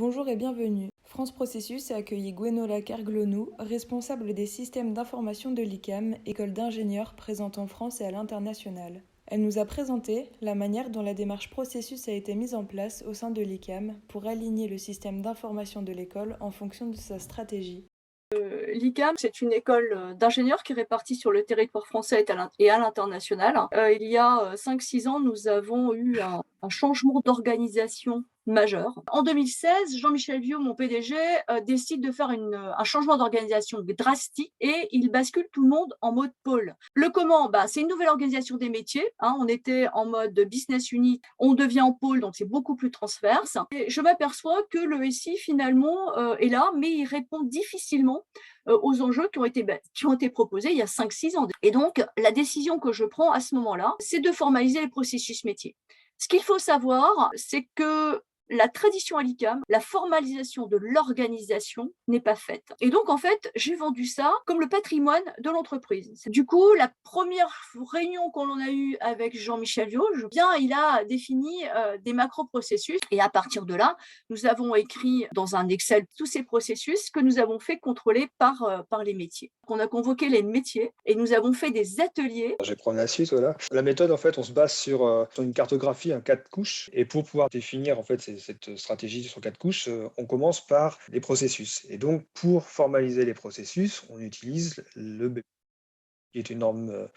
Bonjour et bienvenue. France Processus a accueilli Gwenola Kerglonou, responsable des systèmes d'information de l'ICAM, école d'ingénieurs présente en France et à l'international. Elle nous a présenté la manière dont la démarche Processus a été mise en place au sein de l'ICAM pour aligner le système d'information de l'école en fonction de sa stratégie. L'ICAM, c'est une école d'ingénieurs qui est répartie sur le territoire français et à l'international. Il y a 5-6 ans, nous avons eu un changement d'organisation majeur. En 2016, Jean-Michel Viau, mon PDG, décide de faire un changement d'organisation drastique et il bascule tout le monde en mode pôle. Le comment, c'est une nouvelle organisation des métiers. On était en mode business unit, on devient en pôle, donc c'est beaucoup plus transverse. Et je m'aperçois que le SI finalement est là, mais il répond difficilement aux enjeux qui ont été proposés il y a 5-6 ans. Et donc, la décision que je prends à ce moment-là, c'est de formaliser les processus métiers. Ce qu'il faut savoir, c'est que la tradition à l'ICAM, la formalisation de l'organisation n'est pas faite. Et donc, en fait, j'ai vendu ça comme le patrimoine de l'entreprise. Du coup, la première réunion qu'on a eue avec Jean-Michel Viau, il a défini des macro-processus. Et à partir de là, nous avons écrit dans un Excel tous ces processus que nous avons fait contrôler par les métiers. On a convoqué les métiers et nous avons fait des ateliers. Je vais prendre la suite, voilà. La méthode, en fait, on se base sur une cartographie, 4 couches. Et pour pouvoir définir, en fait, cette stratégie sur 4 couches, on commence par les processus. Et donc, pour formaliser les processus, on utilise le BP, qui est une norme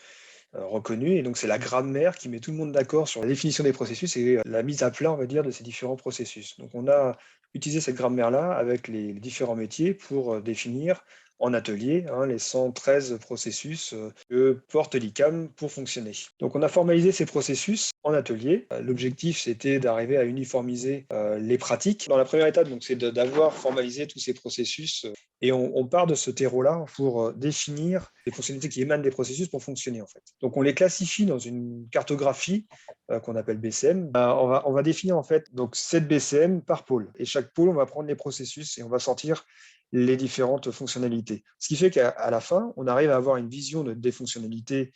reconnue. Et donc, c'est la grammaire qui met tout le monde d'accord sur la définition des processus et la mise à plat, on va dire, de ces différents processus. Donc, on a utilisé cette grammaire-là avec les différents métiers pour définir en atelier les 113 processus que porte l'ICAM pour fonctionner. Donc, on a formalisé ces processus en atelier. L'objectif, c'était d'arriver à uniformiser les pratiques. Dans la première étape, donc, c'est d'avoir formalisé tous ces processus et on part de ce terreau-là pour définir les fonctionnalités qui émanent des processus pour fonctionner, en fait. Donc, on les classifie dans une cartographie qu'on appelle BCM. On va définir, en fait, donc, cette BCM par pôle. Et chaque pôle, on va prendre les processus et on va sortir les différentes fonctionnalités. Ce qui fait qu'à la fin, on arrive à avoir une vision des fonctionnalités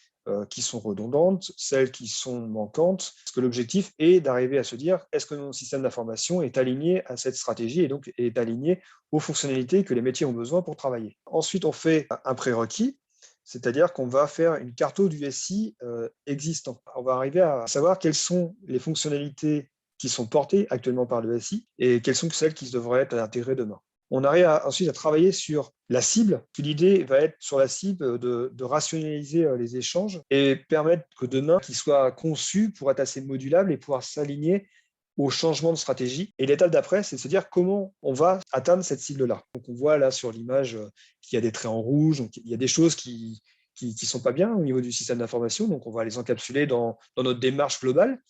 qui sont redondantes, celles qui sont manquantes, parce que l'objectif est d'arriver à se dire, est-ce que mon système d'information est aligné à cette stratégie et donc est aligné aux fonctionnalités que les métiers ont besoin pour travailler. Ensuite, on fait un prérequis, c'est-à-dire qu'on va faire une carto du SI existant. On va arriver à savoir quelles sont les fonctionnalités qui sont portées actuellement par le SI et quelles sont celles qui devraient être intégrées demain. On arrive ensuite à travailler sur la cible. L'idée va être sur la cible de rationaliser les échanges et permettre que demain, qu'ils soient conçus pour être assez modulables et pouvoir s'aligner au changement de stratégie. Et l'étape d'après, c'est de se dire comment on va atteindre cette cible-là. Donc on voit là sur l'image qu'il y a des traits en rouge, donc il y a des choses qui sont pas bien au niveau du système d'information, donc on va les encapsuler dans notre démarche globale.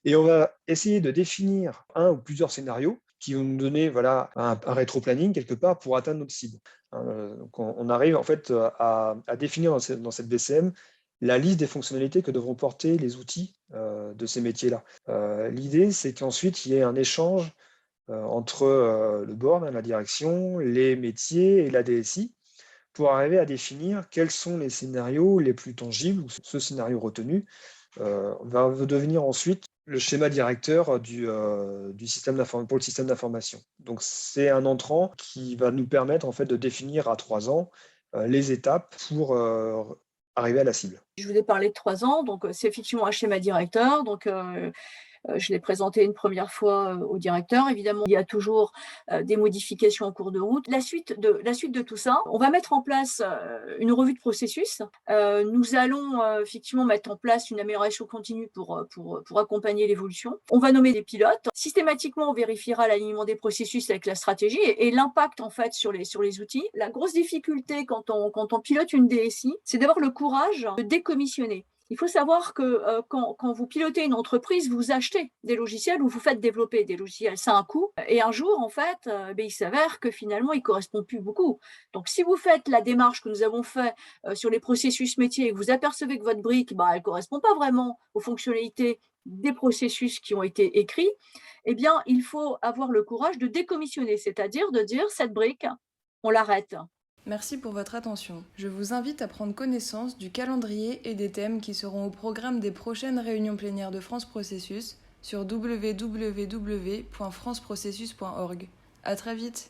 Et on va essayer de définir un ou plusieurs scénarios qui vont nous donner un rétro-planning quelque part pour atteindre notre cible. Donc on arrive en fait à définir dans cette BCM la liste des fonctionnalités que devront porter les outils de ces métiers-là. L'idée, c'est qu'ensuite, il y ait un échange entre le board, la direction, les métiers et la DSI pour arriver à définir quels sont les scénarios les plus tangibles, ou ce scénario retenu va devenir ensuite le schéma directeur du système pour le système d'information. Donc, c'est un entrant qui va nous permettre en fait de définir à 3 ans les étapes pour arriver à la cible. Je vous ai parlé de 3 ans, donc c'est effectivement un schéma directeur. Donc, je l'ai présenté une première fois au directeur. Évidemment, il y a toujours des modifications en cours de route. La suite de tout ça, on va mettre en place une revue de processus. Nous allons effectivement mettre en place une amélioration continue pour accompagner l'évolution. On va nommer des pilotes. Systématiquement, on vérifiera l'alignement des processus avec la stratégie et l'impact en fait sur les outils. La grosse difficulté quand on pilote une DSI, c'est d'avoir le courage de décommissionner. Il faut savoir que quand vous pilotez une entreprise, vous achetez des logiciels ou vous faites développer des logiciels. C'est un coût. Et un jour, en fait, il s'avère que finalement, il ne correspond plus beaucoup. Donc, si vous faites la démarche que nous avons fait sur les processus métiers et que vous apercevez que votre brique, elle ne correspond pas vraiment aux fonctionnalités des processus qui ont été écrits, eh bien, il faut avoir le courage de décommissionner, c'est-à-dire de dire cette brique, on l'arrête. Merci pour votre attention. Je vous invite à prendre connaissance du calendrier et des thèmes qui seront au programme des prochaines réunions plénières de France Processus sur www.franceprocessus.org. À très vite.